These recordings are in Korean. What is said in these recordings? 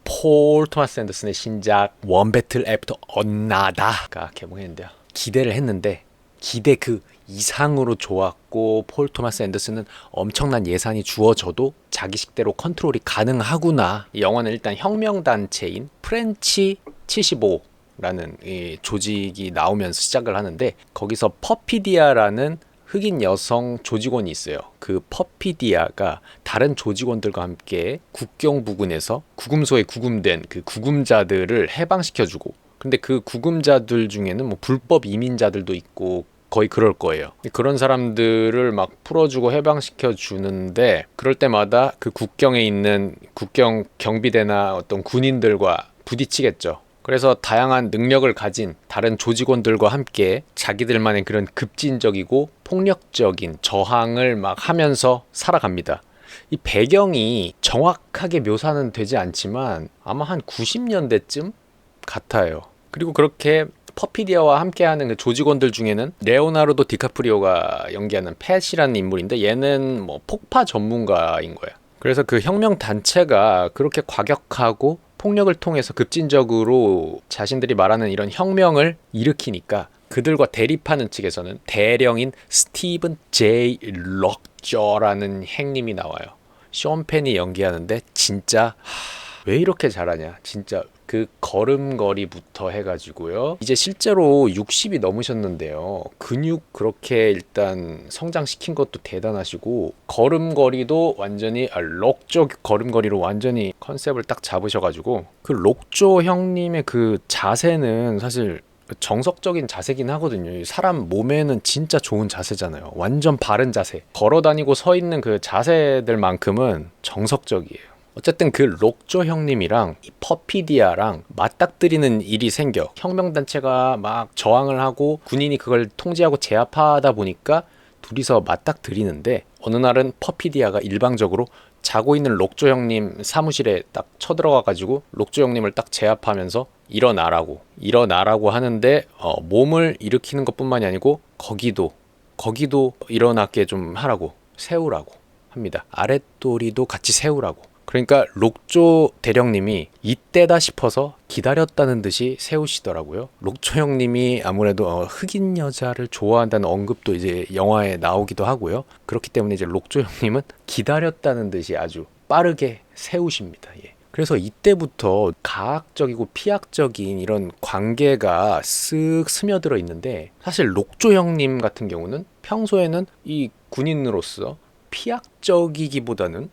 폴 토마스 앤더슨의 신작 원 배틀 애프터 언나다가 개봉했는데요. 기대를 했는데 기대 그 이상으로 좋았고, 폴 토마스 앤더슨은 엄청난 예산이 주어져도 자기 식대로 컨트롤이 가능하구나. 이 영화는 일단 혁명단체인 프렌치 75라는 이 조직이 나오면서 시작을 하는데, 거기서 퍼피디아라는 흑인 여성 조직원이 있어요. 그 퍼피디아가 다른 조직원들과 함께 국경 부근에서 구금소에 구금된 그 구금자들을 해방시켜주고, 근데 그 구금자들 중에는 뭐 불법 이민자들도 있고 거의 그럴 거예요. 그런 사람들을 막 풀어주고 해방시켜 주는데, 그럴 때마다 그 국경에 있는 국경 경비대나 어떤 군인들과 부딪히겠죠. 그래서 다양한 능력을 가진 다른 조직원들과 함께 자기들만의 그런 급진적이고 폭력적인 저항을 막 하면서 살아갑니다. 이 배경이 정확하게 묘사는 되지 않지만 아마 한 90년대쯤 같아요. 그리고 그렇게 퍼피디아와 함께하는 그 조직원들 중에는 레오나르도 디카프리오가 연기하는 팻이라는 인물인데, 얘는 뭐 폭파 전문가인 거야. 그래서 그 혁명 단체가 그렇게 과격하고 폭력을 통해서 급진적으로 자신들이 말하는 이런 혁명을 일으키니까, 그들과 대립하는 측에서는 대령인 스티븐 제이 럭저라는 행님이 나와요. 숀 펜이 연기하는데 진짜 왜 이렇게 잘하냐. 진짜 그 걸음걸이부터 해가지고요. 이제 실제로 60이 넘으셨는데요. 근육 그렇게 일단 성장시킨 것도 대단하시고, 걸음걸이도 완전히 록조 걸음걸이로 완전히 컨셉을 딱 잡으셔가지고, 그 록조 형님의 그 자세는 사실 정석적인 자세긴 하거든요. 사람 몸에는 진짜 좋은 자세잖아요. 완전 바른 자세. 걸어다니고 서 있는 그 자세들만큼은 정석적이에요. 어쨌든 그 록조 형님이랑 이 퍼피디아랑 맞닥뜨리는 일이 생겨. 혁명단체가 막 저항을 하고 군인이 그걸 통제하고 제압하다 보니까 둘이서 맞닥뜨리는데, 어느 날은 퍼피디아가 일방적으로 자고 있는 록조 형님 사무실에 딱 쳐들어가가지고 록조 형님을 딱 제압하면서 일어나라고 하는데, 몸을 일으키는 것뿐만이 아니고 거기도 일어나게 좀 하라고, 세우라고 합니다. 아랫도리도 같이 세우라고. 그러니까 록조 대령님이 이때다 싶어서 기다렸다는 듯이 세우시더라고요. 록조 형님이 아무래도 흑인 여자를 좋아한다는 언급도 이제 영화에 나오기도 하고요. 그렇기 때문에 이제 록조 형님은 기다렸다는 듯이 아주 빠르게 세우십니다. 예. 그래서 이때부터 가학적이고 피학적인 이런 관계가 쓱 스며들어 있는데, 사실 록조 형님 같은 경우는 평소에는 이 군인으로서 피학적이기보다는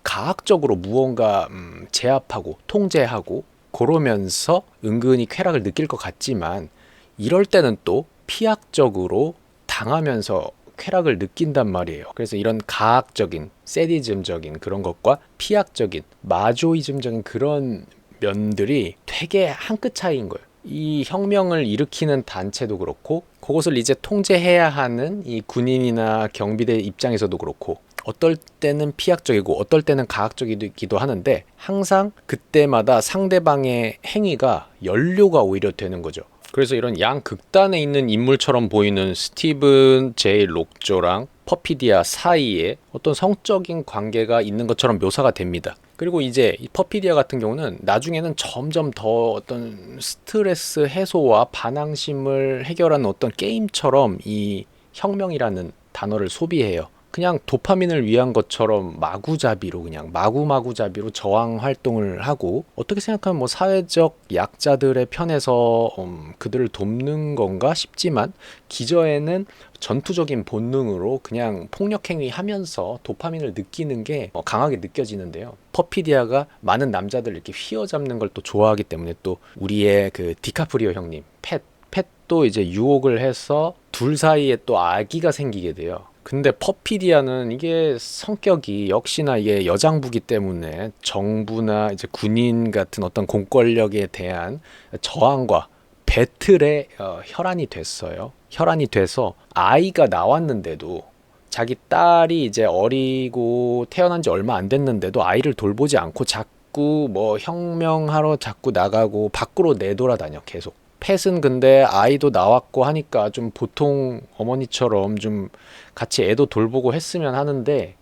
가학적으로 무언가 제압하고 통제하고 그러면서 은근히 쾌락을 느낄 것 같지만, 이럴 때는 또 피학적으로 당하면서 쾌락을 느낀단 말이에요. 그래서 이런 가학적인 세디즘적인 그런 것과 피학적인 마조이즘적인 그런 면들이 되게 한 끗 차이인 거예요. 이 혁명을 일으키는 단체도 그렇고, 그것을 이제 통제해야 하는 이 군인이나 경비대 입장에서도 그렇고, 어떨 때는 피학적이고 어떨 때는 가학적이기도 하는데, 항상 그때마다 상대방의 행위가 연료가 오히려 되는 거죠. 그래서 이런 양극단에 있는 인물처럼 보이는 스티븐 제이 록조랑 퍼피디아 사이에 어떤 성적인 관계가 있는 것처럼 묘사가 됩니다. 그리고 이제 이 퍼피디아 같은 경우는 나중에는 점점 더 어떤 스트레스 해소와 반항심을 해결하는 어떤 게임처럼 이 혁명이라는 단어를 소비해요. 그냥 도파민을 위한 것처럼 마구잡이로, 그냥 마구마구잡이로 저항 활동을 하고, 어떻게 생각하면 뭐 사회적 약자들의 편에서 그들을 돕는 건가 싶지만, 기저에는 전투적인 본능으로 그냥 폭력행위 하면서 도파민을 느끼는 게 강하게 느껴지는데요. 퍼피디아가 많은 남자들 이렇게 휘어잡는 걸 또 좋아하기 때문에, 또 우리의 그 디카프리오 형님 팻도 이제 유혹을 해서 둘 사이에 또 아기가 생기게 돼요. 근데 퍼피디아는 이게 성격이 역시나 이게 여장부기 때문에 정부나 이제 군인 같은 어떤 공권력에 대한 저항과 배틀에 혈안이 됐어요. 혈안이 돼서 아이가 나왔는데도, 자기 딸이 이제 어리고 태어난 지 얼마 안 됐는데도 아이를 돌보지 않고 자꾸 뭐 혁명하러 자꾸 나가고 밖으로 내돌아다녀 계속. 펫은 근데 아이도 나왔고 하니까 좀 보통 어머니처럼 좀 같이 애도 돌보고 했으면 하는데,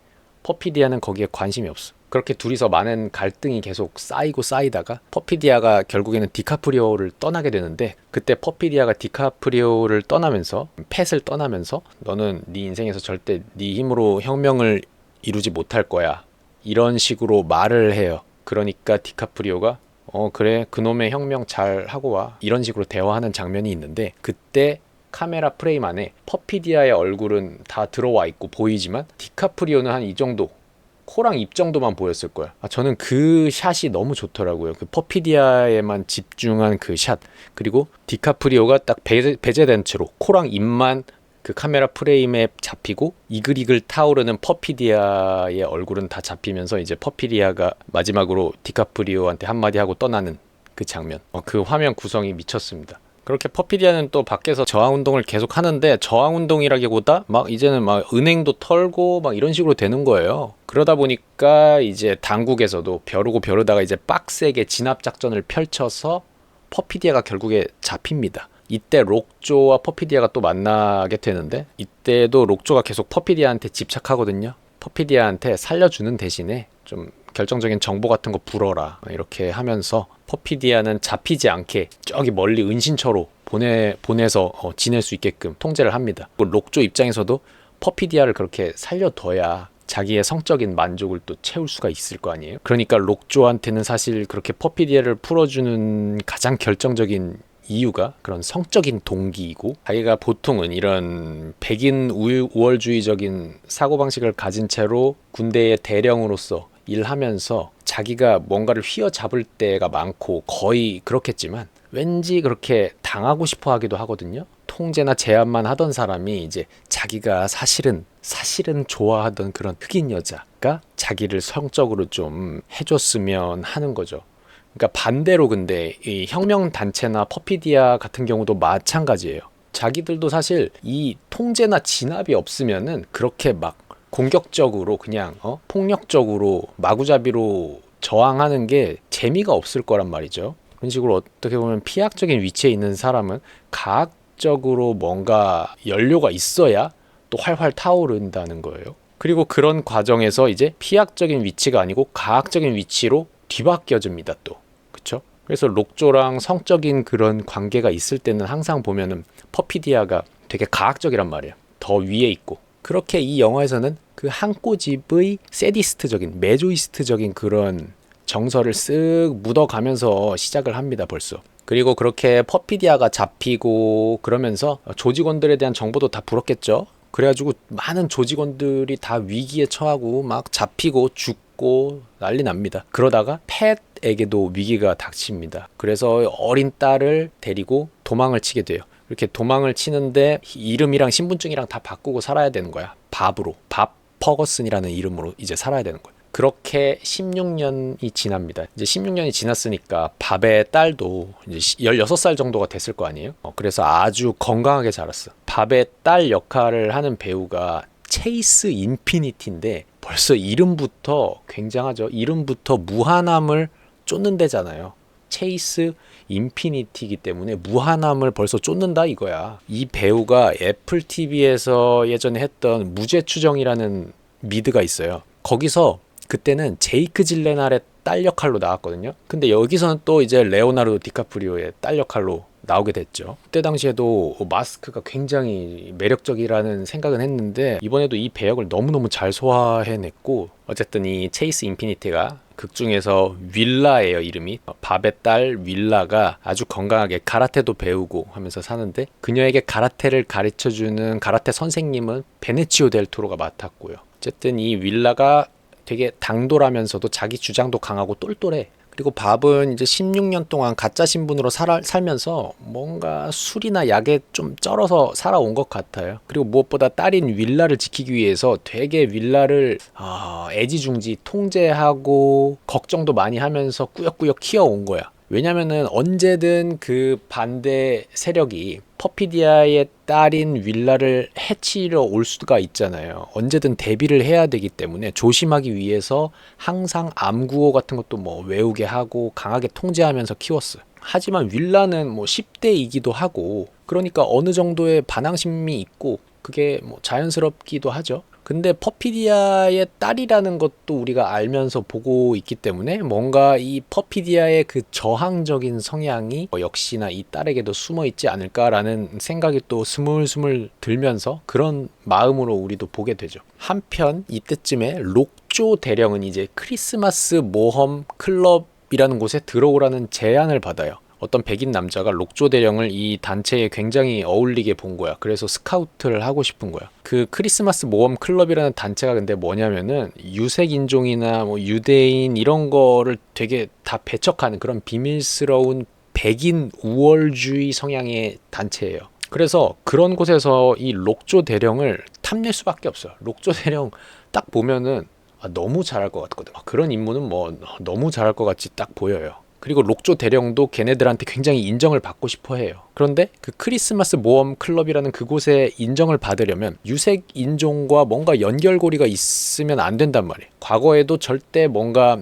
퍼피디아는 거기에 관심이 없어. 그렇게 둘이서 많은 갈등이 계속 쌓이고 쌓이다가 퍼피디아가 결국에는 디카프리오를 떠나게 되는데, 그때 퍼피디아가 디카프리오를 떠나면서, 팻을 떠나면서 너는 네 인생에서 절대 네 힘으로 혁명을 이루지 못할 거야, 이런 식으로 말을 해요. 그러니까 디카프리오가 그래, 그놈의 혁명 잘 하고 와, 이런 식으로 대화하는 장면이 있는데, 그때 카메라 프레임 안에 퍼피디아의 얼굴은 다 들어와 있고 보이지만 디카프리오는 한 이 정도, 코랑 입 정도만 보였을 거야. 저는 그 샷이 너무 좋더라고요. 그 퍼피디아에만 집중한 그 샷, 그리고 디카프리오가 딱 배제된 채로 코랑 입만 그 카메라 프레임에 잡히고 이글이글 타오르는 퍼피디아의 얼굴은 다 잡히면서 이제 퍼피디아가 마지막으로 디카프리오한테 한마디 하고 떠나는 그 장면, 그 화면 구성이 미쳤습니다. 그렇게 퍼피디아는 또 밖에서 저항운동을 계속 하는데, 저항운동이라기보다 막 이제는 막 은행도 털고 막 이런 식으로 되는 거예요. 그러다 보니까 이제 당국에서도 벼르고 벼르다가 이제 빡세게 진압작전을 펼쳐서 퍼피디아가 결국에 잡힙니다. 이때 록조와 퍼피디아가 또 만나게 되는데, 이때도 록조가 계속 퍼피디아한테 집착하거든요. 퍼피디아한테 살려주는 대신에 좀 결정적인 정보 같은 거 불어라, 이렇게 하면서 퍼피디아는 잡히지 않게 저기 멀리 은신처로 보내서 지낼 수 있게끔 통제를 합니다. 록조 입장에서도 퍼피디아를 그렇게 살려둬야 자기의 성적인 만족을 또 채울 수가 있을 거 아니에요. 그러니까 록조한테는 사실 그렇게 퍼피디아를 풀어주는 가장 결정적인 이유가 그런 성적인 동기이고, 자기가 보통은 이런 백인 우월주의적인 사고방식을 가진 채로 군대의 대령으로서 일하면서 자기가 뭔가를 휘어잡을 때가 많고 거의 그렇겠지만, 왠지 그렇게 당하고 싶어 하기도 하거든요. 통제나 제압만 하던 사람이 이제 자기가 사실은 좋아하던 그런 흑인 여자가 자기를 성적으로 좀 해줬으면 하는 거죠. 그러니까 반대로, 근데 이 혁명단체나 퍼피디아 같은 경우도 마찬가지예요. 자기들도 사실 이 통제나 진압이 없으면은 그렇게 막 공격적으로 그냥 폭력적으로 마구잡이로 저항하는 게 재미가 없을 거란 말이죠. 그런 식으로 어떻게 보면 피약적인 위치에 있는 사람은 과학적으로 뭔가 연료가 있어야 또 활활 타오른다는 거예요. 그리고 그런 과정에서 이제 피약적인 위치가 아니고 과학적인 위치로 뒤바뀌어집니다 또. 그쵸? 그래서 록조랑 성적인 그런 관계가 있을 때는 항상 보면은 퍼피디아가 되게 과학적이란 말이에요. 더 위에 있고. 그렇게 이 영화에서는 그 한 꼬집의 세디스트적인, 메조이스트적인 그런 정서를 쓱 묻어가면서 시작을 합니다 벌써. 그리고 그렇게 퍼피디아가 잡히고 그러면서 조직원들에 대한 정보도 다 불었겠죠. 그래가지고 많은 조직원들이 다 위기에 처하고 막 잡히고 죽고 난리 납니다. 그러다가 팻에게도 위기가 닥칩니다. 그래서 어린 딸을 데리고 도망을 치게 돼요. 이렇게 도망을 치는데 이름이랑 신분증이랑 다 바꾸고 살아야 되는 거야. 밥 퍼거슨이라는 이름으로 이제 살아야 되는 거야. 그렇게 16년이 지납니다. 이제 16년이 지났으니까 밥의 딸도 이제 16살 정도가 됐을 거 아니에요. 그래서 아주 건강하게 자랐어. 밥의 딸 역할을 하는 배우가 체이스 인피니티인데, 벌써 이름부터 굉장하죠. 이름부터 무한함을 쫓는다잖아요. 체이스 인피니티이기 때문에 무한함을 벌써 쫓는다 이거야. 이 배우가 애플 TV에서 예전에 했던 무죄추정이라는 미드가 있어요. 거기서 그때는 제이크 질레날의 딸 역할로 나왔거든요. 근데 여기서는 또 이제 레오나르도 디카프리오의 딸 역할로 나오게 됐죠. 그때 당시에도 마스크가 굉장히 매력적이라는 생각은 했는데, 이번에도 이 배역을 너무너무 잘 소화해냈고, 어쨌든 이 체이스 인피니티가 극중에서 윌라예요. 이름이 밥의 딸 윌라가 아주 건강하게 가라테도 배우고 하면서 사는데, 그녀에게 가라테를 가르쳐주는 가라테 선생님은 베네치오 델 토로가 맡았고요. 어쨌든 이 윌라가 되게 당돌하면서도 자기 주장도 강하고 똘똘해. 그리고 밥은 이제 16년 동안 가짜 신분으로 살면서 뭔가 술이나 약에 좀 쩔어서 살아온 것 같아요. 그리고 무엇보다 딸인 윌라를 지키기 위해서 되게 윌라를 애지중지 통제하고 걱정도 많이 하면서 꾸역꾸역 키워온 거야. 왜냐면은 언제든 그 반대 세력이 퍼피디아의 딸인 윌라를 해치러 올 수가 있잖아요. 언제든 대비를 해야 되기 때문에 조심하기 위해서 항상 암구호 같은 것도 뭐 외우게 하고 강하게 통제하면서 키웠어요. 하지만 윌라는 뭐 10대이기도 하고, 그러니까 어느 정도의 반항심이 있고 그게 뭐 자연스럽기도 하죠. 근데 퍼피디아의 딸이라는 것도 우리가 알면서 보고 있기 때문에 뭔가 이 퍼피디아의 그 저항적인 성향이 역시나 이 딸에게도 숨어 있지 않을까라는 생각이 또 스물스물 들면서 그런 마음으로 우리도 보게 되죠. 한편 이때쯤에 록조 대령은 이제 크리스마스 모험 클럽이라는 곳에 들어오라는 제안을 받아요. 어떤 백인 남자가 록조 대령을 이 단체에 굉장히 어울리게 본 거야. 그래서 스카우트를 하고 싶은 거야. 그 크리스마스 모험 클럽이라는 단체가 근데 뭐냐면은 유색 인종이나 뭐 유대인 이런 거를 되게 다 배척하는 그런 비밀스러운 백인 우월주의 성향의 단체예요. 그래서 그런 곳에서 이 록조 대령을 탐낼 수밖에 없어요. 록조 대령 딱 보면은 너무 잘할 것 같거든. 그런 인물은 뭐 너무 잘할 것 같이 딱 보여요. 그리고 록조 대령도 걔네들한테 굉장히 인정을 받고 싶어 해요. 그런데 그 크리스마스 모험 클럽이라는 그곳에 인정을 받으려면 유색 인종과 뭔가 연결고리가 있으면 안 된단 말이에요. 과거에도 절대 뭔가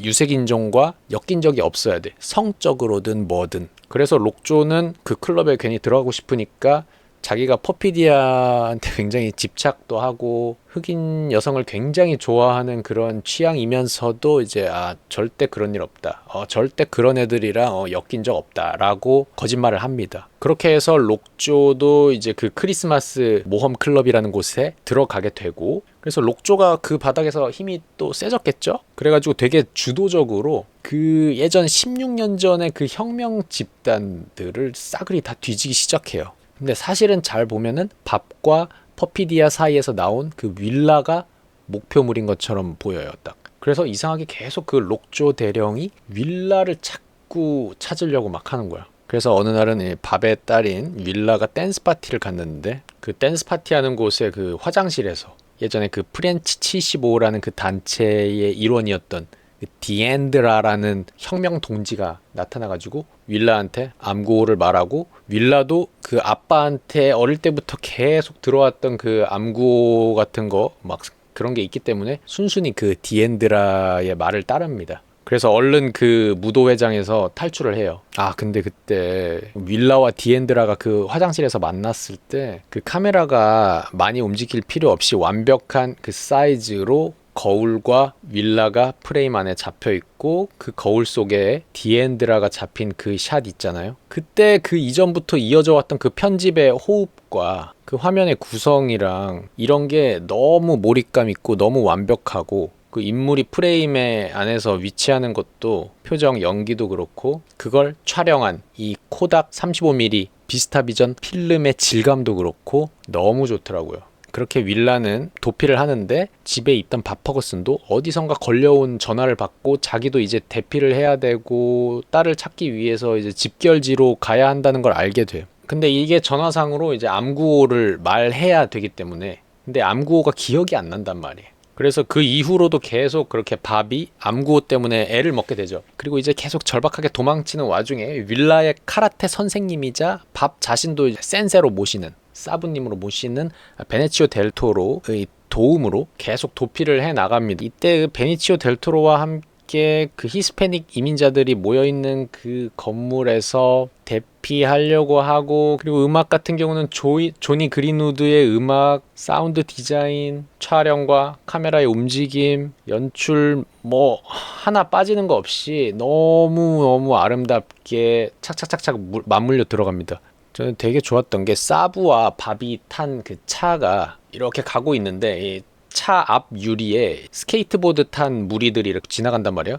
유색 인종과 엮인 적이 없어야 돼. 성적으로든 뭐든. 그래서 록조는 그 클럽에 괜히 들어가고 싶으니까 자기가 퍼피디아한테 굉장히 집착도 하고 흑인 여성을 굉장히 좋아하는 그런 취향이면서도 이제 절대 그런 일 없다. 절대 그런 애들이랑 엮인 적 없다라고 거짓말을 합니다. 그렇게 해서 록조도 이제 그 크리스마스 모험 클럽이라는 곳에 들어가게 되고 그래서 록조가 그 바닥에서 힘이 또 세졌겠죠? 그래가지고 되게 주도적으로 그 예전 16년 전에 그 혁명 집단들을 싸그리 다 뒤지기 시작해요. 근데 사실은 잘 보면은 밥과 퍼피디아 사이에서 나온 그 윌라가 목표물인 것처럼 보여요, 딱. 그래서 이상하게 계속 그 록조 대령이 윌라를 자꾸 찾으려고 막 하는 거야. 그래서 어느 날은 밥의 딸인 윌라가 댄스 파티를 갔는데 그 댄스 파티 하는 곳의 그 화장실에서 예전에 그 프렌치 75라는 그 단체의 일원이었던 그 디앤드라라는 혁명 동지가 나타나가지고 윌라한테 암구호를 말하고 윌라도 그 아빠한테 어릴 때부터 계속 들어왔던 그 암구호 같은 거 막 그런 게 있기 때문에 순순히 그 디앤드라의 말을 따릅니다. 그래서 얼른 그 무도회장에서 탈출을 해요. 근데 그때 윌라와 디앤드라가 그 화장실에서 만났을 때 그 카메라가 많이 움직일 필요 없이 완벽한 그 사이즈로 거울과 윌라가 프레임 안에 잡혀 있고 그 거울 속에 디앤드라가 잡힌 그 샷 있잖아요. 그때 그 이전부터 이어져 왔던 그 편집의 호흡과 그 화면의 구성이랑 이런 게 너무 몰입감 있고 너무 완벽하고 그 인물이 프레임에 안에서 위치하는 것도 표정 연기도 그렇고 그걸 촬영한 이 코닥 35mm 비스타비전 필름의 질감도 그렇고 너무 좋더라고요. 그렇게 윌라는 도피를 하는데 집에 있던 밥 퍼거슨도 어디선가 걸려온 전화를 받고 자기도 이제 대피를 해야 되고 딸을 찾기 위해서 이제 집결지로 가야 한다는 걸 알게 돼요. 근데 이게 전화상으로 이제 암구호를 말해야 되기 때문에 근데 암구호가 기억이 안 난단 말이에요. 그래서 그 이후로도 계속 그렇게 밥이 암구호 때문에 애를 먹게 되죠. 그리고 이제 계속 절박하게 도망치는 와중에 윌라의 카라테 선생님이자 밥 자신도 이제 센세로 모시는 사부님으로 모시는 베네치오 델 토로의 도움으로 계속 도피를 해 나갑니다. 이때 베니치오 델 토로와 함께 그 히스패닉 이민자들이 모여있는 그 건물에서 대피하려고 하고 그리고 음악 같은 경우는 조니 그린우드의 음악, 사운드 디자인, 촬영과 카메라의 움직임, 연출 뭐 하나 빠지는 거 없이 너무너무 아름답게 착착착착 맞물려 들어갑니다. 저는 되게 좋았던 게 사부와 밥이 탄 그 차가 이렇게 가고 있는데 차 앞 유리에 스케이트보드 탄 무리들이 이렇게 지나간단 말이에요.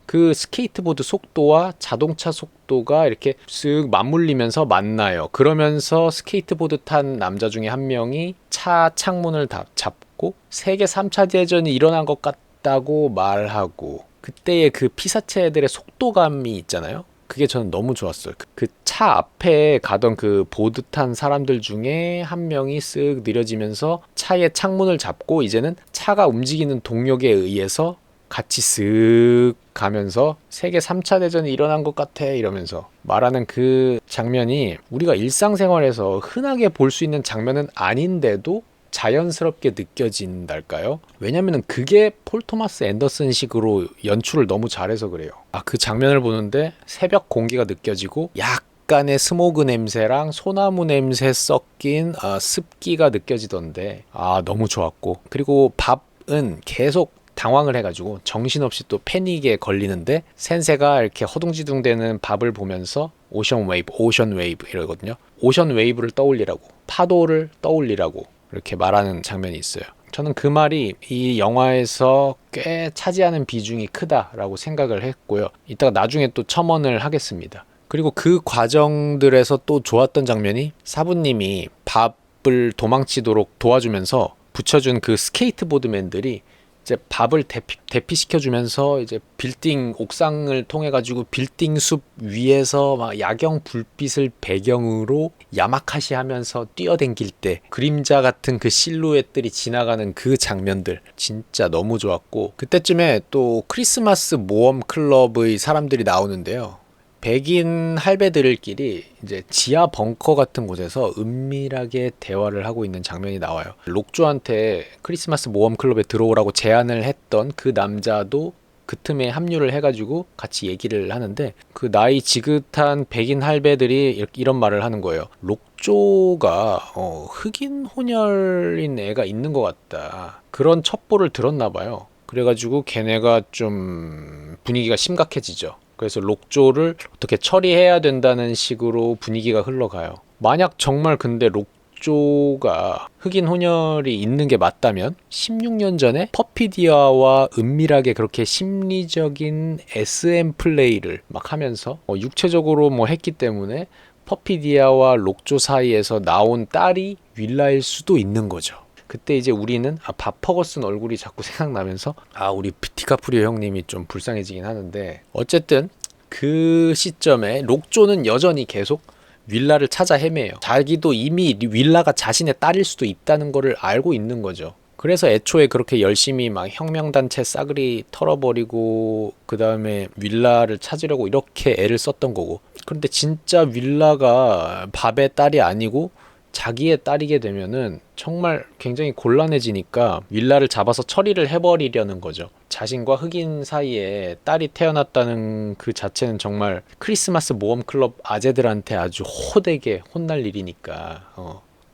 그 스케이트보드 속도와 자동차 속도가 이렇게 쓱 맞물리면서 만나요. 그러면서 스케이트보드 탄 남자 중에 한 명이 차 창문을 다 잡고 세계 3차 대전이 일어난 것 같다고 말하고 그때의 그 피사체들의 속도감이 있잖아요. 그게 저는 너무 좋았어요. 그 차 앞에 가던 그 보드 탄 사람들 중에 한 명이 쓱 느려지면서 차의 창문을 잡고 이제는 차가 움직이는 동력에 의해서 같이 쓱 가면서 세계 3차 대전이 일어난 것 같아 이러면서 말하는 그 장면이 우리가 일상생활에서 흔하게 볼 수 있는 장면은 아닌데도 자연스럽게 느껴진달까요? 왜냐면은 그게 폴 토마스 앤더슨 식으로 연출을 너무 잘해서 그래요. 그 장면을 보는데 새벽 공기가 느껴지고 약간 약간의 스모그 냄새랑 소나무 냄새 섞인 습기가 느껴지던데 너무 좋았고, 그리고 밥은 계속 당황을 해가지고 정신없이 또 패닉에 걸리는데 센세가 이렇게 허둥지둥대는 밥을 보면서 오션 웨이브 이러거든요. 오션 웨이브를 떠올리라고, 파도를 떠올리라고 이렇게 말하는 장면이 있어요. 저는 그 말이 이 영화에서 꽤 차지하는 비중이 크다라고 생각을 했고요. 이따가 나중에 또 첨언을 하겠습니다. 그리고 그 과정들에서 또 좋았던 장면이 사부님이 밥을 도망치도록 도와주면서 붙여준 그 스케이트보드맨들이 이제 밥을 대피시켜주면서 이제 빌딩 옥상을 통해 가지고 빌딩 숲 위에서 막 야경 불빛을 배경으로 야마카시 하면서 뛰어댕길 때 그림자 같은 그 실루엣들이 지나가는 그 장면들 진짜 너무 좋았고, 그때쯤에 또 크리스마스 모험 클럽의 사람들이 나오는데요. 백인 할배들끼리 이제 지하 벙커 같은 곳에서 은밀하게 대화를 하고 있는 장면이 나와요. 록조한테 크리스마스 모험 클럽에 들어오라고 제안을 했던 그 남자도 그 틈에 합류를 해가지고 같이 얘기를 하는데, 그 나이 지긋한 백인 할배들이 이런 말을 하는 거예요. 록조가 흑인 혼혈인 애가 있는 것 같다, 그런 첩보를 들었나 봐요. 그래가지고 걔네가 좀 분위기가 심각해지죠. 그래서 록조를 어떻게 처리해야 된다는 식으로 분위기가 흘러가요. 만약 정말 근데 록조가 흑인 혼혈이 있는 게 맞다면 16년 전에 퍼피디아와 은밀하게 그렇게 심리적인 SM 플레이를 막 하면서 육체적으로 뭐 했기 때문에 퍼피디아와 록조 사이에서 나온 딸이 윌라일 수도 있는 거죠. 그때 이제 우리는 밥 퍼거슨 얼굴이 자꾸 생각나면서 우리 디카프리오 형님이 좀 불쌍해지긴 하는데, 어쨌든 그 시점에 록조는 여전히 계속 윌라를 찾아 헤매요. 자기도 이미 윌라가 자신의 딸일 수도 있다는 거를 알고 있는 거죠. 그래서 애초에 그렇게 열심히 막 혁명단체 싸그리 털어버리고 그 다음에 윌라를 찾으려고 이렇게 애를 썼던 거고, 그런데 진짜 윌라가 밥의 딸이 아니고 자기의 딸이게 되면은 정말 굉장히 곤란해지니까 윌라를 잡아서 처리를 해버리려는 거죠. 자신과 흑인 사이에 딸이 태어났다는 그 자체는 정말 크리스마스 모험 클럽 아재들한테 아주 호되게 혼날 일이니까.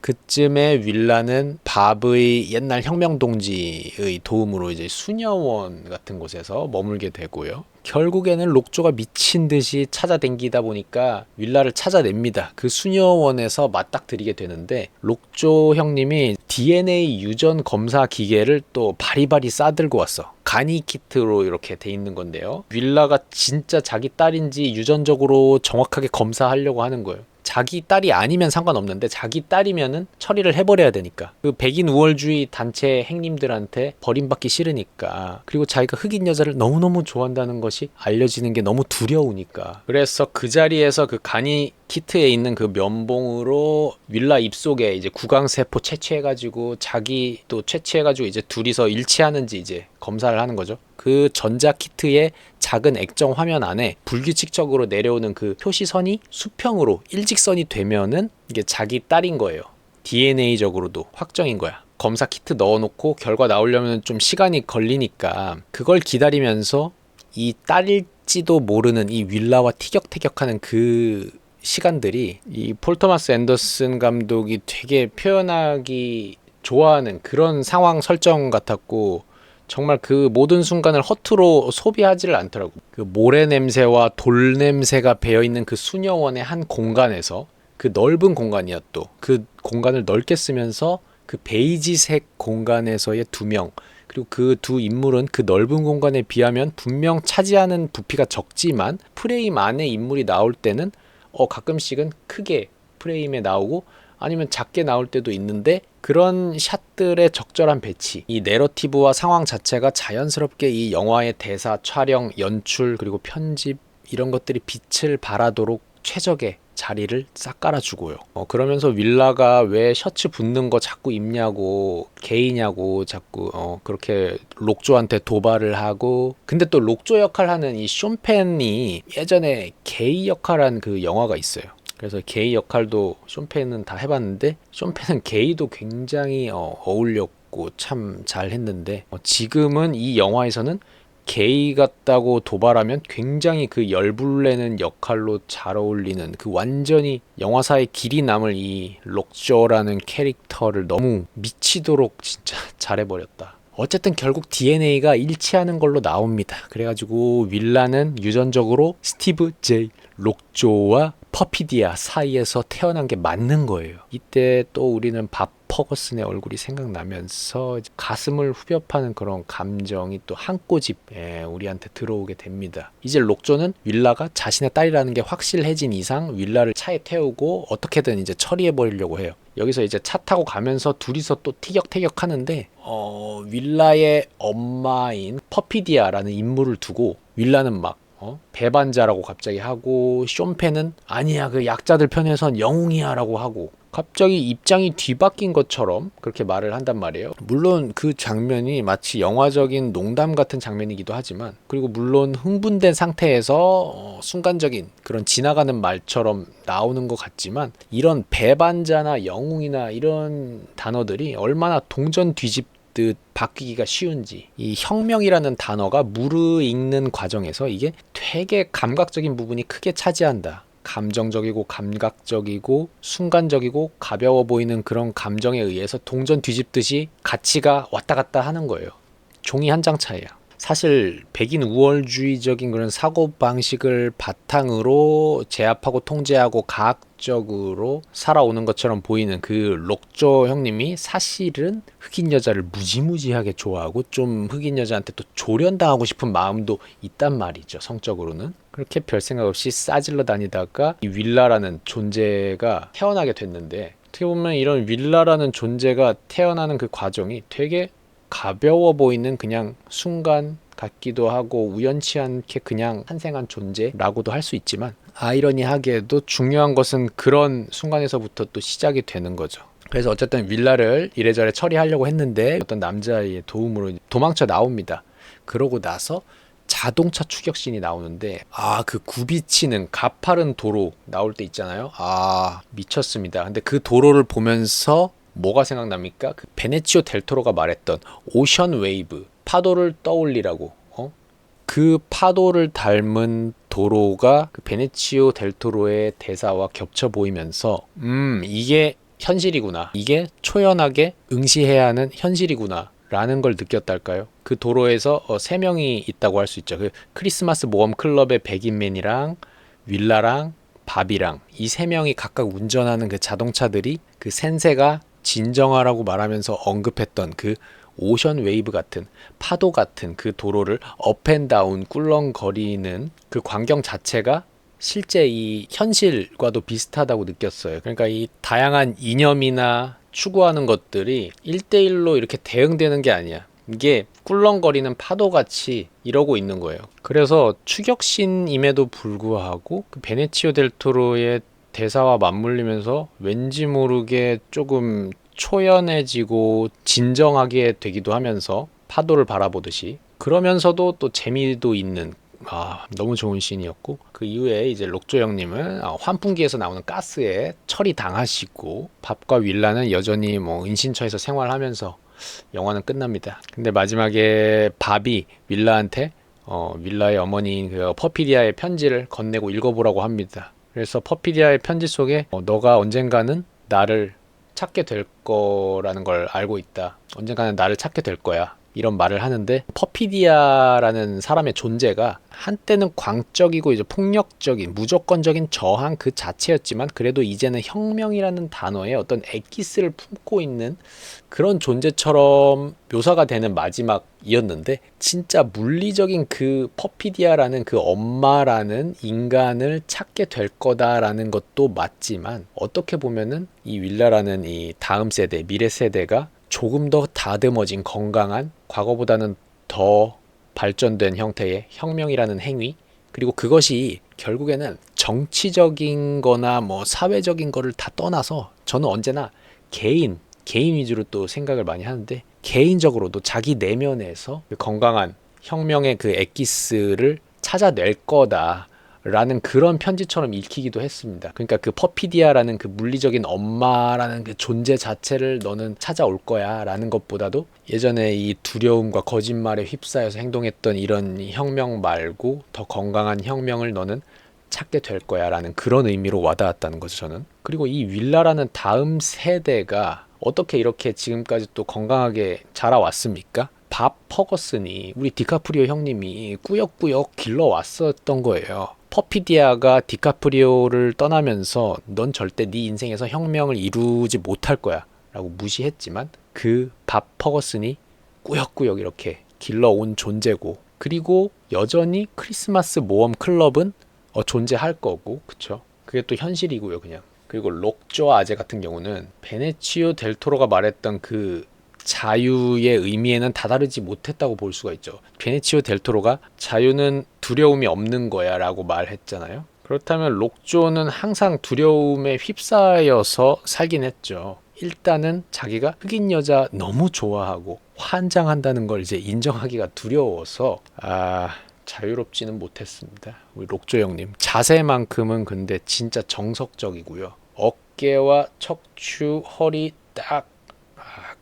그쯤에 윌라는 밥의 옛날 혁명동지의 도움으로 이제 수녀원 같은 곳에서 머물게 되고요. 결국에는 록조가 미친 듯이 찾아댕기다 보니까 윌라를 찾아냅니다. 그 수녀원에서 맞닥뜨리게 되는데, 록조 형님이 DNA 유전 검사 기계를 또 바리바리 싸들고 왔어. 간이 키트로 이렇게 돼 있는 건데요. 윌라가 진짜 자기 딸인지 유전적으로 정확하게 검사하려고 하는 거예요. 자기 딸이 아니면 상관없는데 자기 딸이면은 처리를 해버려야 되니까, 그 백인 우월주의 단체 행님들한테 버림받기 싫으니까, 그리고 자기가 흑인 여자를 너무너무 좋아한다는 것이 알려지는 게 너무 두려우니까, 그래서 그 자리에서 그 간이 키트에 있는 그 면봉으로 윌라 입속에 이제 구강세포 채취해가지고 자기 또 채취해가지고 이제 둘이서 일치하는지 이제 검사를 하는 거죠. 그 전자 키트의 작은 액정 화면 안에 불규칙적으로 내려오는 그 표시선이 수평으로 일직선이 되면은 이게 자기 딸인 거예요. DNA적으로도 확정인 거야. 검사 키트 넣어놓고 결과 나오려면 좀 시간이 걸리니까 그걸 기다리면서 이 딸일지도 모르는 이 윌라와 티격태격하는 그 시간들이 이 폴 토마스 앤더슨 감독이 되게 표현하기 좋아하는 그런 상황 설정 같았고, 정말 그 모든 순간을 허투루 소비하지를 않더라고. 그 모래 냄새와 돌 냄새가 배어있는 그 수녀원의 한 공간에서, 그 넓은 공간이야, 또 그 공간을 넓게 쓰면서 그 베이지색 공간에서의 두 명, 그리고 그 두 인물은 그 넓은 공간에 비하면 분명 차지하는 부피가 적지만 프레임 안에 인물이 나올 때는 가끔씩은 크게 프레임에 나오고 아니면 작게 나올 때도 있는데, 그런 샷들의 적절한 배치, 이 내러티브와 상황 자체가 자연스럽게 이 영화의 대사, 촬영, 연출, 그리고 편집 이런 것들이 빛을 발하도록 최적의 자리를 싹 깔아주고요. 그러면서 윌라가 왜 셔츠 붙는 거 자꾸 입냐고, 게이냐고 자꾸 그렇게 록조한테 도발을 하고, 근데 또 록조 역할 하는 이 쇼펜이 예전에 게이 역할한 그 영화가 있어요. 그래서 게이 역할도 쇼펜은 다 해봤는데, 쇼펜은 게이도 굉장히 어울렸고 참 잘했는데, 지금은 이 영화에서는 게이 같다고 도발하면 굉장히 그 열불내는 역할로 잘 어울리는 그 완전히 영화사에 길이 남을 이 록조라는 캐릭터를 너무 미치도록 진짜 잘해버렸다. 어쨌든 결국 DNA가 일치하는 걸로 나옵니다. 그래가지고 윌라는 유전적으로 스티브 제이 록조와 퍼피디아 사이에서 태어난 게 맞는 거예요. 이때 또 우리는 밥 퍼거슨의 얼굴이 생각나면서 가슴을 후벼 파는 그런 감정이 또 한꼬집 우리한테 들어오게 됩니다. 이제 록조는 윌라가 자신의 딸이라는 게 확실해진 이상 윌라를 차에 태우고 어떻게든 이제 처리해 버리려고 해요. 여기서 이제 차 타고 가면서 둘이서 또 티격태격 하는데 윌라의 엄마인 퍼피디아라는 인물을 두고 윌라는 막 배반자라고 갑자기 하고, 쇼펜은 아니야 그 약자들 편에선 영웅이야 라고 하고, 갑자기 입장이 뒤바뀐 것처럼 그렇게 말을 한단 말이에요. 물론 그 장면이 마치 영화적인 농담 같은 장면이기도 하지만, 그리고 물론 흥분된 상태에서 순간적인 그런 지나가는 말처럼 나오는 것 같지만, 이런 배반자나 영웅이나 이런 단어들이 얼마나 동전 뒤집듯 바뀌기가 쉬운지, 이 혁명이라는 단어가 무르익는 과정에서 이게 되게 감각적인 부분이 크게 차지한다. 감정적이고 감각적이고 순간적이고 가벼워 보이는 그런 감정에 의해서 동전 뒤집듯이 가치가 왔다 갔다 하는 거예요. 종이 한 장 차이야. 사실 백인 우월주의적인 그런 사고방식을 바탕으로 제압하고 통제하고 과학적으로 살아오는 것처럼 보이는 그 록조 형님이 사실은 흑인 여자를 무지무지하게 좋아하고 좀 흑인 여자한테 또 조련당하고 싶은 마음도 있단 말이죠. 성적으로는. 그렇게 별 생각 없이 싸질러 다니다가 이 윌라라는 존재가 태어나게 됐는데, 어떻게 보면 이런 윌라라는 존재가 태어나는 그 과정이 되게 가벼워 보이는 그냥 순간 같기도 하고 우연치 않게 그냥 탄생한 존재라고도 할 수 있지만, 아이러니하게도 중요한 것은 그런 순간에서부터 또 시작이 되는 거죠. 그래서 어쨌든 윌라를 이래저래 처리하려고 했는데 어떤 남자의 도움으로 도망쳐 나옵니다. 그러고 나서 자동차 추격신이 나오는데, 그 굽이치는 가파른 도로 나올 때 있잖아요. 미쳤습니다. 근데 그 도로를 보면서 뭐가 생각납니까? 그 베네치오 델토로가 말했던 오션 웨이브, 파도를 떠올리라고. 그 파도를 닮은 도로가 그 베네치오 델토로의 대사와 겹쳐 보이면서 이게 현실이구나, 이게 초연하게 응시해야 하는 현실이구나 라는 걸 느꼈달까요? 그 도로에서 3명이 있다고 할 수 있죠. 그 크리스마스 모험 클럽의 백인맨이랑 윌라랑 바비랑 이 3명이 각각 운전하는 그 자동차들이 그 센세가 진정하라고 말하면서 언급했던 그 오션 웨이브 같은, 파도 같은 그 도로를 업앤다운 꿀렁거리는 그 광경 자체가 실제 이 현실과도 비슷하다고 느꼈어요. 그러니까 이 다양한 이념이나 추구하는 것들이 1대1로 이렇게 대응되는 게 아니야. 이게 꿀렁거리는 파도같이 이러고 있는 거예요. 그래서 추격신임에도 불구하고 그 베네치오 델토로의 대사와 맞물리면서 왠지 모르게 조금 초연해지고 진정하게 되기도 하면서, 파도를 바라보듯이, 그러면서도 또 재미도 있는, 너무 좋은 씬이었고, 그 이후에 이제 록조 형님은 환풍기에서 나오는 가스에 처리 당하시고, 밥과 윌라는 여전히 뭐 은신처에서 생활하면서 영화는 끝납니다. 근데 마지막에 밥이 윌라한테 윌라의 어머니인 그 퍼피디아의 편지를 건네고 읽어보라고 합니다. 그래서 퍼피디아의 편지 속에 너가 언젠가는 나를 찾게 될 거라는 걸 알고 있다. 언젠가는 나를 찾게 될 거야. 이런 말을 하는데, 퍼피디아라는 사람의 존재가 한때는 광적이고 이제 폭력적인 무조건적인 저항 그 자체였지만, 그래도 이제는 혁명이라는 단어에 어떤 엑기스를 품고 있는 그런 존재처럼 묘사가 되는 마지막이었는데, 진짜 물리적인 그 퍼피디아라는 그 엄마라는 인간을 찾게 될 거다라는 것도 맞지만, 어떻게 보면은 이 윌라라는 이 다음 세대, 미래 세대가 조금 더 다듬어진 건강한, 과거보다는 더 발전된 형태의 혁명이라는 행위, 그리고 그것이 결국에는 정치적인 거나 뭐 사회적인 거를 다 떠나서 저는 언제나 개인 위주로 또 생각을 많이 하는데, 개인적으로도 자기 내면에서 그 건강한 혁명의 그 엑기스를 찾아낼 거다 라는 그런 편지처럼 읽히기도 했습니다. 그러니까 그 퍼피디아라는 그 물리적인 엄마라는 그 존재 자체를 너는 찾아올 거야 라는 것보다도 예전에 이 두려움과 거짓말에 휩싸여서 행동했던 이런 혁명 말고 더 건강한 혁명을 너는 찾게 될 거야 라는 그런 의미로 와닿았다는 거죠, 저는. 그리고 이 윌라라는 다음 세대가 어떻게 이렇게 지금까지 또 건강하게 자라왔습니까? 밥 퍼거슨이 우리 디카프리오 형님이 꾸역꾸역 길러왔었던 거예요. 퍼피디아가 디카프리오를 떠나면서 넌 절대 네 인생에서 혁명을 이루지 못할 거야 라고 무시했지만 그 밥 퍼거슨이 꾸역꾸역 이렇게 길러온 존재고, 그리고 여전히 크리스마스 모험 클럽은 존재할 거고, 그쵸? 그게 또 현실이고요, 그냥. 그리고 록조 아제 같은 경우는 베네치오 델 토로가 말했던 그 자유의 의미에는 다다르지 못했다고 볼 수가 있죠. 베네치오 델 토로가 자유는 두려움이 없는 거야 라고 말했잖아요. 그렇다면 록조는 항상 두려움에 휩싸여서 살긴 했죠. 일단은 자기가 흑인 여자 너무 좋아하고 환장한다는 걸 이제 인정하기가 두려워서 자유롭지는 못했습니다. 우리 록조 형님 자세만큼은 근데 진짜 정석적이고요. 어깨와 척추, 허리 딱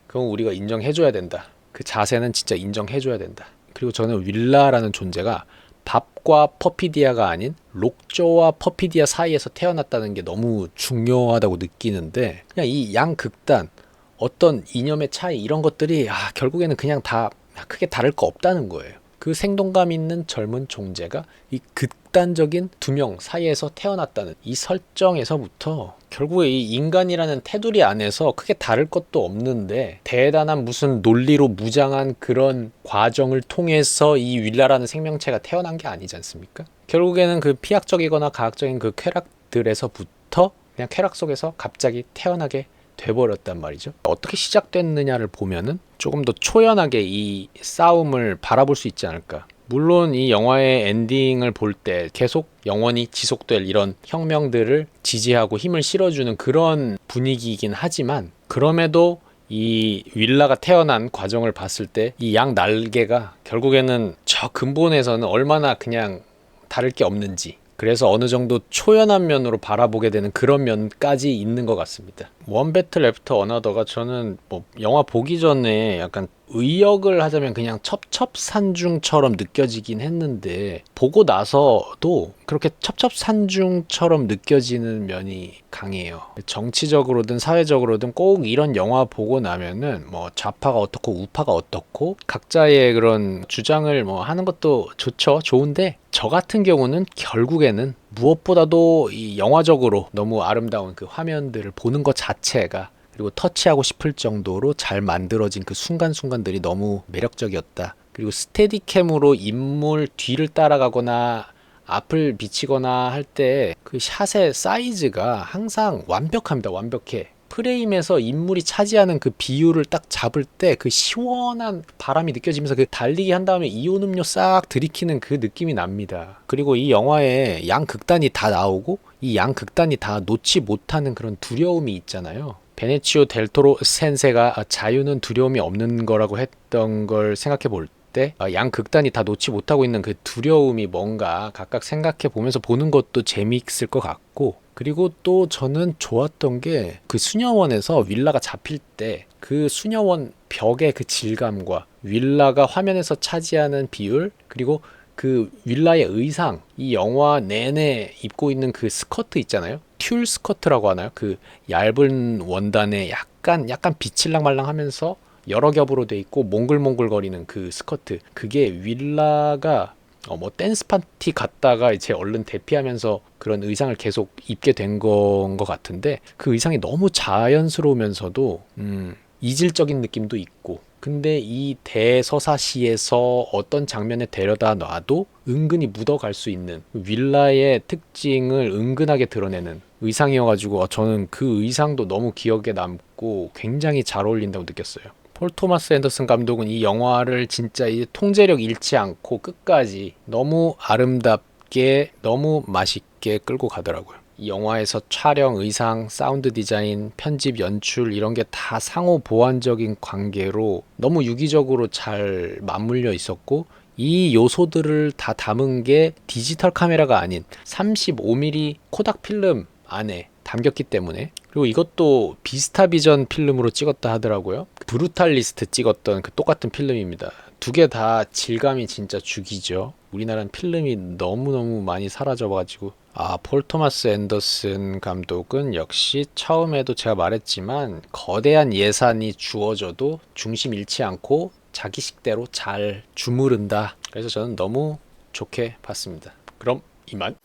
그건 우리가 인정해줘야 된다. 그 자세는 진짜 인정해줘야 된다. 그리고 저는 윌라라는 존재가 밥과 퍼피디아가 아닌 록조와 퍼피디아 사이에서 태어났다는 게 너무 중요하다고 느끼는데, 그냥 이 양극단, 어떤 이념의 차이 이런 것들이 결국에는 그냥 다 크게 다를 거 없다는 거예요. 그 생동감 있는 젊은 존재가 이 극단적인 두 명 사이에서 태어났다는 이 설정에서부터 결국에 이 인간이라는 테두리 안에서 크게 다를 것도 없는데 대단한 무슨 논리로 무장한 그런 과정을 통해서 이 윌라라는 생명체가 태어난 게 아니지 않습니까? 결국에는 그 피학적이거나 과학적인 그 쾌락들에서부터 그냥 쾌락 속에서 갑자기 태어나게 돼버렸단 말이죠. 어떻게 시작됐느냐를 보면은 조금 더 초연하게 이 싸움을 바라볼 수 있지 않을까. 물론 이 영화의 엔딩을 볼 때 계속 영원히 지속될 이런 혁명들을 지지하고 힘을 실어주는 그런 분위기이긴 하지만, 그럼에도 이 윌라가 태어난 과정을 봤을 때 이 양 날개가 결국에는 저 근본에서는 얼마나 그냥 다를 게 없는지, 그래서 어느 정도 초연한 면으로 바라보게 되는 그런 면까지 있는 것 같습니다. 원 배틀 애프터 어나더가 저는 뭐 영화 보기 전에 약간 의역을 하자면 그냥 첩첩산중처럼 느껴지긴 했는데, 보고 나서도 그렇게 첩첩산중처럼 느껴지는 면이 강해요. 정치적으로든 사회적으로든 꼭 이런 영화 보고 나면은 뭐 좌파가 어떻고 우파가 어떻고 각자의 그런 주장을 뭐 하는 것도 좋죠. 좋은데 저 같은 경우는 결국에는 무엇보다도 이 영화적으로 너무 아름다운 그 화면들을 보는 것 자체가, 그리고 터치하고 싶을 정도로 잘 만들어진 그 순간순간들이 너무 매력적이었다. 그리고 스테디캠으로 인물 뒤를 따라가거나 앞을 비치거나 할 때 그 샷의 사이즈가 항상 완벽합니다. 완벽해. 프레임에서 인물이 차지하는 그 비율을 딱 잡을 때 그 시원한 바람이 느껴지면서 그 달리기 한 다음에 이온 음료 싹 들이키는 그 느낌이 납니다. 그리고 이 영화에 양극단이 다 나오고 이 양극단이 다 놓지 못하는 그런 두려움이 있잖아요. 베네치오 델 토로 센세가 자유는 두려움이 없는 거라고 했던 걸 생각해 볼 때 양극단이 다 놓지 못하고 있는 그 두려움이 뭔가 각각 생각해 보면서 보는 것도 재미있을 것 같고, 그리고 또 저는 좋았던 게 그 수녀원에서 윌라가 잡힐 때 그 수녀원 벽의 그 질감과 윌라가 화면에서 차지하는 비율, 그리고 그 윌라의 의상, 이 영화 내내 입고 있는 그 스커트 있잖아요. 튤 스커트라고 하나요? 그 얇은 원단에 약간 비칠랑말랑하면서 여러 겹으로 돼 있고 몽글몽글거리는 그 스커트, 그게 윌라가 뭐 댄스 파티 갔다가 이제 얼른 대피하면서 그런 의상을 계속 입게 된 건 것 같은데, 그 의상이 너무 자연스러우면서도 이질적인 느낌도 있고, 근데 이 대서사시에서 어떤 장면에 데려다 놔도 은근히 묻어갈 수 있는 윌라의 특징을 은근하게 드러내는 의상이어가지고 저는 그 의상도 너무 기억에 남고 굉장히 잘 어울린다고 느꼈어요. 폴 토마스 앤더슨 감독은 이 영화를 진짜 이 통제력 잃지 않고 끝까지 너무 아름답게 너무 맛있게 끌고 가더라고요. 이 영화에서 촬영, 의상, 사운드 디자인, 편집, 연출 이런 게 다 상호 보완적인 관계로 너무 유기적으로 잘 맞물려 있었고, 이 요소들을 다 담은 게 디지털 카메라가 아닌 35mm 코닥 필름 안에 담겼기 때문에, 그리고 이것도 비스타비전 필름으로 찍었다 하더라고요. 브루탈리스트 찍었던 그 똑같은 필름입니다. 두 개 다 질감이 진짜 죽이죠. 우리나라는 필름이 너무너무 많이 사라져가지고. 폴 토마스 앤더슨 감독은 역시 처음에도 제가 말했지만 거대한 예산이 주어져도 중심 잃지 않고 자기 식대로 잘 주무른다. 그래서 저는 너무 좋게 봤습니다. 그럼 이만.